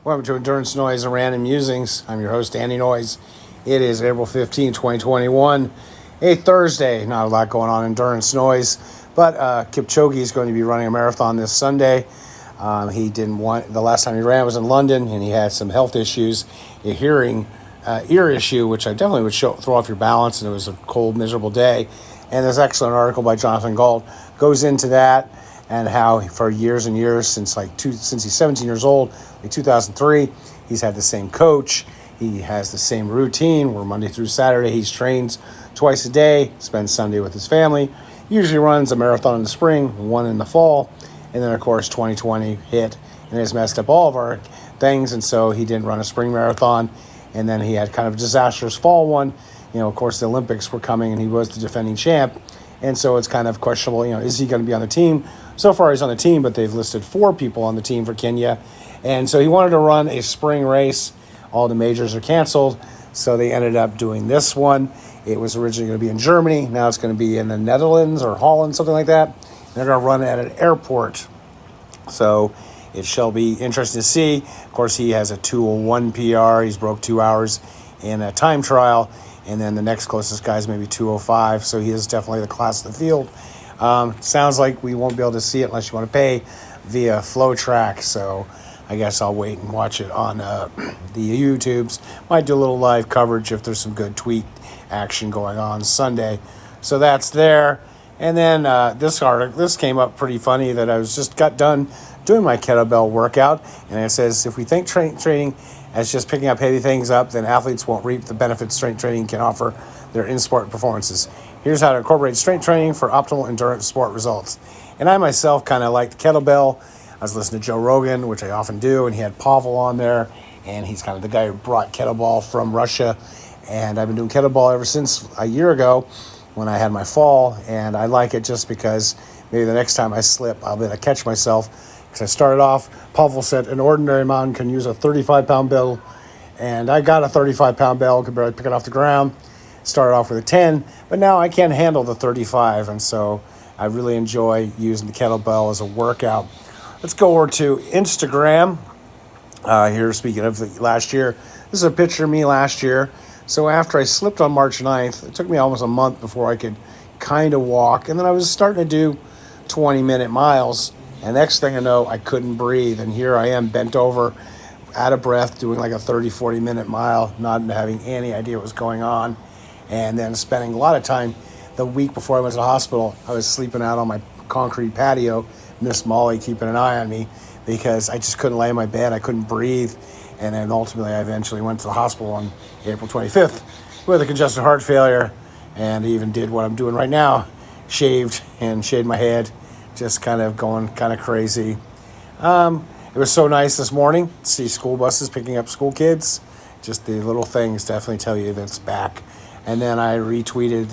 Welcome to Endurance Noise and Random Musings. I'm your host, Andy Noise. It is April 15, 2021, a Thursday. Not a lot going on in Endurance Noise, but Kipchoge is going to be running a marathon this Sunday. The last time he ran was in London, and he had some health issues, a ear issue, which I definitely would throw off your balance, and it was a cold, miserable day. And there's actually an article by Jonathan Gault goes into that, and how for years and years, since he's 17 years old, like 2003, he's had the same coach. He has the same routine where Monday through Saturday he trains twice a day, spends Sunday with his family, usually runs a marathon in the spring, one in the fall, and then of course 2020 hit and has messed up all of our things, and so he didn't run a spring marathon, and then he had kind of a disastrous fall one. Of course the Olympics were coming and he was the defending champ, and so it's kind of questionable, is he going to be on the team? So far he's on the team, but they've listed 4 people on the team for Kenya. And so he wanted to run a spring race. All the majors are canceled, so they ended up doing this one. It was originally going to be in Germany. Now it's going to be in the Netherlands or Holland, something like that. They're going to run it at an airport. So it shall be interesting to see. Of course, he has a 2:01 PR. He's broke 2 hours in a time trial. And then the next closest guy is maybe 2:05. So he is definitely the class of the field. Sounds like we won't be able to see it unless you want to pay via Flow Track. So I guess I'll wait and watch it on the YouTubes. Might do a little live coverage if there's some good tweet action going on Sunday. So that's there. And then this came up pretty funny that I got done doing my kettlebell workout. And it says, if we think training as just picking up heavy things up, then athletes won't reap the benefits strength training can offer their in-sport performances. Here's how to incorporate strength training for optimal endurance sport results. And I myself kind of like the kettlebell. I was listening to Joe Rogan, which I often do, and he had Pavel on there, and he's kind of the guy who brought kettlebell from Russia. And I've been doing kettlebell ever since a year ago when I had my fall, and I like it just because maybe the next time I slip, I'll be able to catch myself. Because I started off, Pavel said an ordinary man can use a 35-pound bell, and I got a 35-pound bell, could barely pick it off the ground. Started off with a 10, but now I can't handle the 35, and so I really enjoy using the kettlebell as a workout. Let's go over to Instagram. Here, speaking of last year, this is a picture of me last year. So after I slipped on March 9th, it took me almost a month before I could kind of walk, and then I was starting to do 20-minute miles, and next thing I know, I couldn't breathe, and here I am bent over, out of breath, doing like a 30-40-minute mile, not having any idea what was going on. And then spending a lot of time the week before I went to the hospital, I was sleeping out on my concrete patio, Miss Molly keeping an eye on me because I just couldn't lay in my bed. I couldn't breathe. And then ultimately, I eventually went to the hospital on April 25th with a congestive heart failure, and even did what I'm doing right now, shaved my head, just kind of going kind of crazy. It was so nice this morning to see school buses picking up school kids. Just the little things definitely tell you that it's back. And then I reposted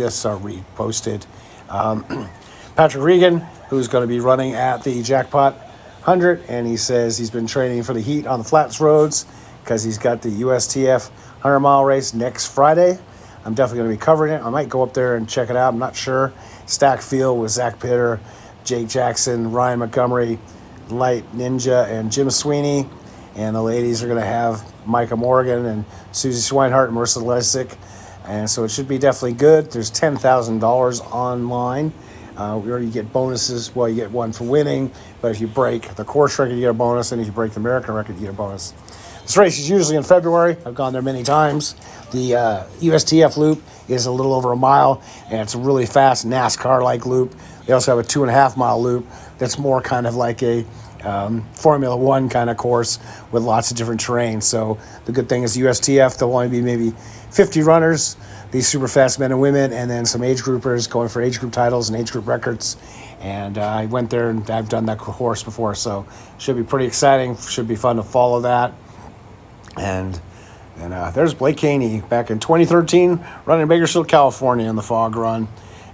Patrick Regan, who's going to be running at the Jackpot 100, and he says he's been training for the heat on the flats roads because he's got the USTF 100-mile race next Friday. I'm definitely going to be covering it. I might go up there and check it out. I'm not sure. Stack field with Zach Pitter, Jake Jackson, Ryan Montgomery, Light Ninja, and Jim Sweeney. And the ladies are going to have Micah Morgan and Susie Schweinhart and Marissa Lesick. And so it should be definitely good. There's $10,000 online. Or you get bonuses. Well, you get one for winning, but if you break the course record, you get a bonus, and if you break the American record, you get a bonus. This race is usually in February. I've gone there many times. The USTF loop is a little over a mile, and it's a really fast NASCAR-like loop. They also have a 2.5-mile loop that's more kind of like a Formula One kind of course with lots of different terrain. So the good thing is USTF, there'll only be maybe 50 runners, these super fast men and women, and then some age groupers going for age group titles and age group records. And I went there and I've done that course before, so should be pretty exciting. Should be fun to follow that. And there's Blake Caney back in 2013 running in Bakersfield, California in the fog run,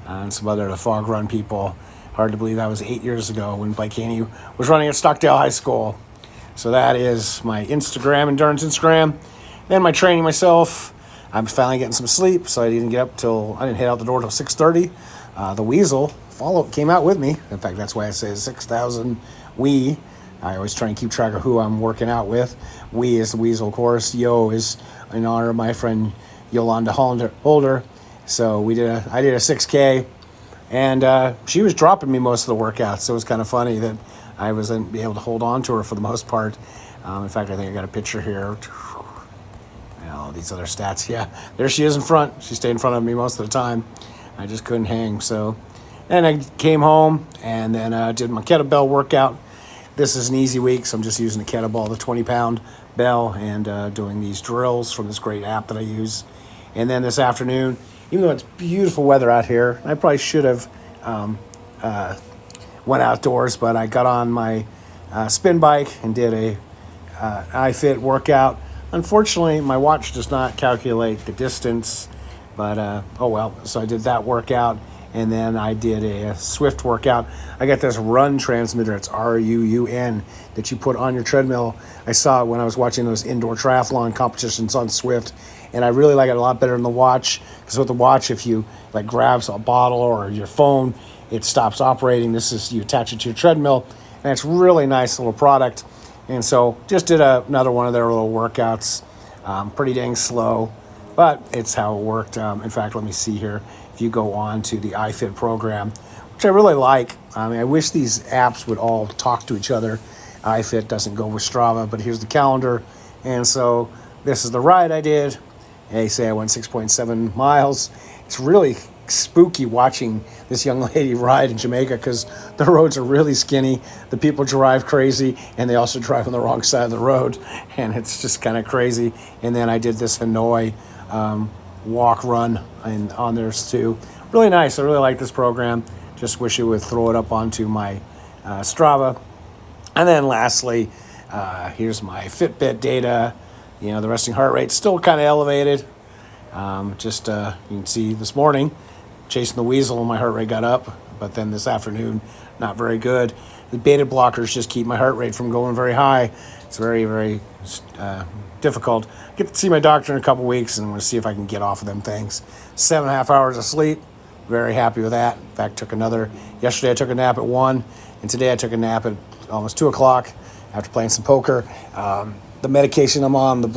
and some other fog run people. Hard to believe that was 8 years ago when Blake Caney was running at Stockdale High School. So that is my endurance Instagram. Then my training myself. I'm finally getting some sleep, so I didn't head out the door till 6:30. The Weasel came out with me. In fact, that's why I say 6,000 we I always try and keep track of who I'm working out with. We is the Weasel, of course. Yo is in honor of my friend Yolanda Holder. So I did a 6K, and she was dropping me most of the workouts. So it was kind of funny that I wasn't able to hold on to her for the most part. In fact, I think I got a picture here. All these other stats. Yeah, there she is in front. She stayed in front of me most of the time. I just couldn't hang. So then I came home and then did my kettlebell workout. This is an easy week, so I'm just using the kettlebell, the 20-pound bell, and doing these drills from this great app that I use. And then this afternoon, even though it's beautiful weather out here, I probably should have went outdoors, but I got on my spin bike and did a iFit workout. Unfortunately, my watch does not calculate the distance, but oh well. So I did that workout, and then I did a Swift workout. I got this run transmitter. It's RUN that you put on your treadmill. I saw it when I was watching those indoor triathlon competitions on Swift, and I really like it a lot better than the watch, because with the watch, if you like grabs a bottle or your phone, it stops operating. This is, you attach it to your treadmill, and it's really nice little product. And so just did another one of their little workouts. Pretty dang slow, but it's how it worked. In fact, let me see here. If you go on to the iFit program, which I really like. I mean, I wish these apps would all talk to each other. iFit doesn't go with Strava, but here's the calendar. And so this is the ride I did. They say I went 6.7 miles. It's really spooky watching this young lady ride in Jamaica, because the roads are really skinny, the people drive crazy, and they also drive on the wrong side of the road, and it's just kind of crazy. And then I did this Hanoi walk run on theirs too. Really nice. I really like this program. Just wish it would throw it up onto my Strava. And then lastly, here's my Fitbit data. You know, the resting heart rate still kind of elevated. You can see this morning, chasing the weasel, my heart rate got up, but then this afternoon, not very good. The beta blockers just keep my heart rate from going very high. It's very, very difficult. Get to see my doctor in a couple weeks, and I'm going to see if I can get off of them things. 7.5 hours of sleep, very happy with that. In fact, yesterday I took a nap at 1, and today I took a nap at almost 2 o'clock after playing some poker. The medication I'm on, the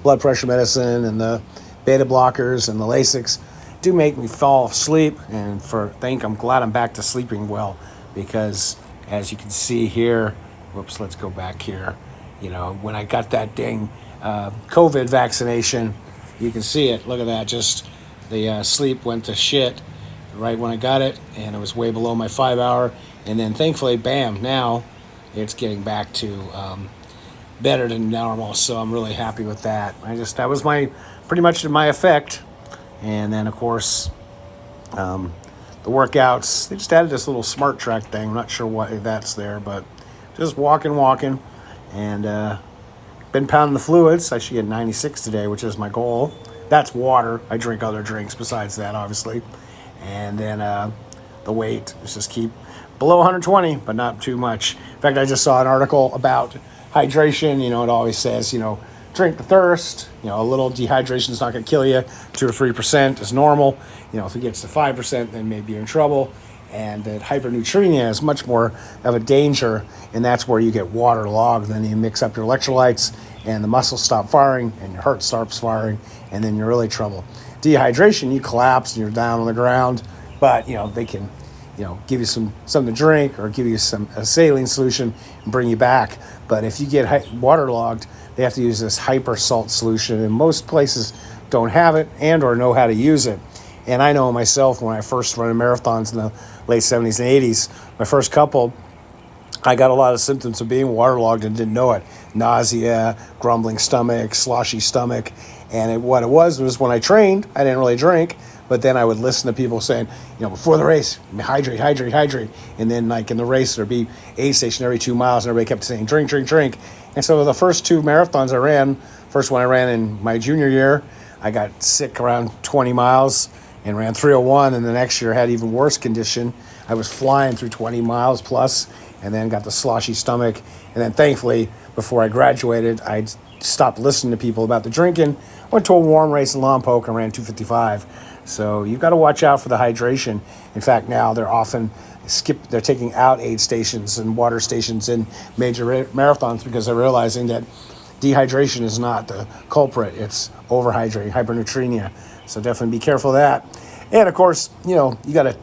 blood pressure medicine and the beta blockers and the Lasix, do make me fall asleep, and I'm glad I'm back to sleeping well, because as you can see here, let's go back here. You know, when I got that dang COVID vaccination, you can see it. Look at that. Just the sleep went to shit right when I got it, and it was way below my 5 hour. And then thankfully, bam, now it's getting back to better than normal. So I'm really happy with that. That was pretty much my effect. And then, of course, the workouts, they just added this little smart track thing. I'm not sure why that's there, but just walking, and been pounding the fluids. I should get 96 today, which is my goal. That's water. I drink other drinks besides that, obviously. And then the weight is just keep below 120, but not too much. In fact, I just saw an article about hydration. You know, it always says, drink the thirst. A little dehydration is not going to kill you. 2 or 3% is normal. If it gets to 5%, then maybe you're in trouble. And that hypernatremia is much more of a danger, and that's where you get waterlogged. Then you mix up your electrolytes, and the muscles stop firing, and your heart stops firing, and then you're really in trouble. Dehydration, you collapse and you're down on the ground, but they can, give you something to drink or give you a saline solution and bring you back. But if you get waterlogged, they have to use this hyper salt solution, and most places don't have it and or know how to use it. And I know myself, when I first ran marathons in the late 70s and 80s, my first couple, I got a lot of symptoms of being waterlogged and didn't know it. Nausea, grumbling stomach, sloshy stomach. And what it was when I trained, I didn't really drink, but then I would listen to people saying, before the race, hydrate. And then like in the race, there'd be aid station every 2 miles, and everybody kept saying, drink. And so the first 2 marathons I ran, first one I ran in my junior year, I got sick around 20 miles and ran 3:01, and the next year I had even worse condition. I was flying through 20 miles plus, and then got the sloshy stomach. And then thankfully, before I graduated, I stopped listening to people about the drinking. Went to a warm race in Lompoc and ran 2:55. So you've got to watch out for the hydration. In fact, now they're often they're taking out aid stations and water stations in major marathons because they're realizing that dehydration is not the culprit. It's overhydrating, hypernatremia. So definitely be careful of that. And of course, you got to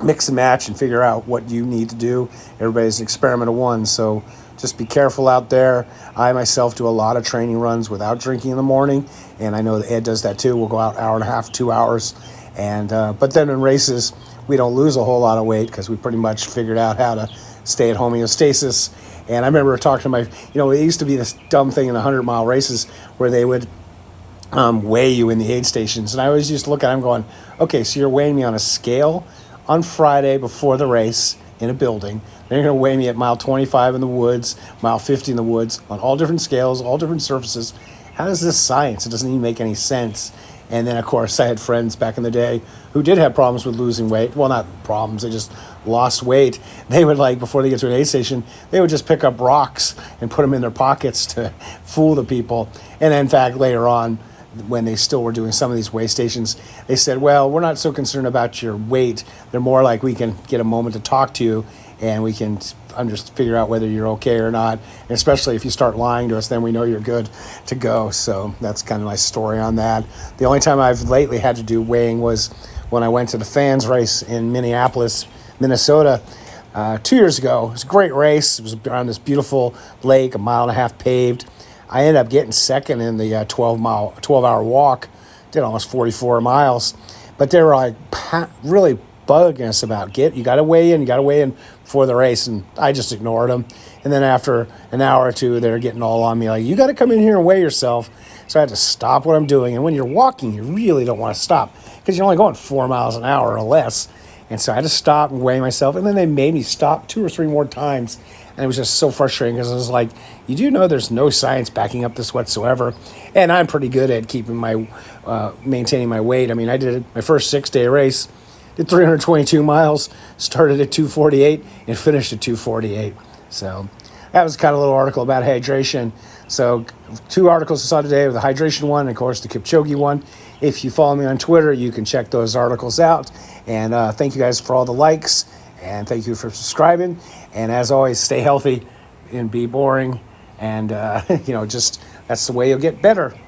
mix and match and figure out what you need to do. Everybody's an experiment of one. So just be careful out there. I myself do a lot of training runs without drinking in the morning. And I know that Ed does that too. We'll go out an hour and a half, 2 hours. And but then in races, we don't lose a whole lot of weight because we pretty much figured out how to stay at homeostasis. And I remember talking to my, it used to be this dumb thing in the 100-mile races where they would weigh you in the aid stations. And I always used to look at them going, okay, so you're weighing me on a scale on Friday before the race in a building. Then you're going to weigh me at mile 25 in the woods, mile 50 in the woods, on all different scales, all different surfaces. How is this science? It doesn't even make any sense. And then, of course, I had friends back in the day who did have problems with losing weight. Well, not problems, they just lost weight. They would, before they get to an aid station, they would just pick up rocks and put them in their pockets to fool the people. And in fact, later on, when they still were doing some of these weigh stations, they said, well, we're not so concerned about your weight. They're more like we can get a moment to talk to you and we can figure out whether you're okay or not. And especially if you start lying to us, then we know you're good to go. So that's kind of my story on that. The only time I've lately had to do weighing was when I went to the fans race in Minneapolis, Minnesota, 2 years ago. It was a great race. It was around this beautiful lake, a mile and a half paved. I ended up getting second in the 12-hour walk. Did almost 44 miles. But they were really bugging us about you got to weigh in before the race. And I just ignored them. And then after an hour or two, they're getting all on me like, you got to come in here and weigh yourself. So I had to stop what I'm doing. And when you're walking, you really don't want to stop because you're only going 4 miles an hour or less. And so I had to stop and weigh myself. And then they made me stop 2 or 3 more times. And it was just so frustrating because I was like, you do know there's no science backing up this whatsoever. And I'm pretty good at keeping maintaining my weight. I mean, I did my first 6-day race, did 322 miles, started at 248 and finished at 248. So that was kind of a little article about hydration. So 2 articles I saw today, the hydration one and, of course, the Kipchoge one. If you follow me on Twitter, you can check those articles out. And thank you guys for all the likes. And thank you for subscribing. And as always, stay healthy and be boring. And, just that's the way you'll get better.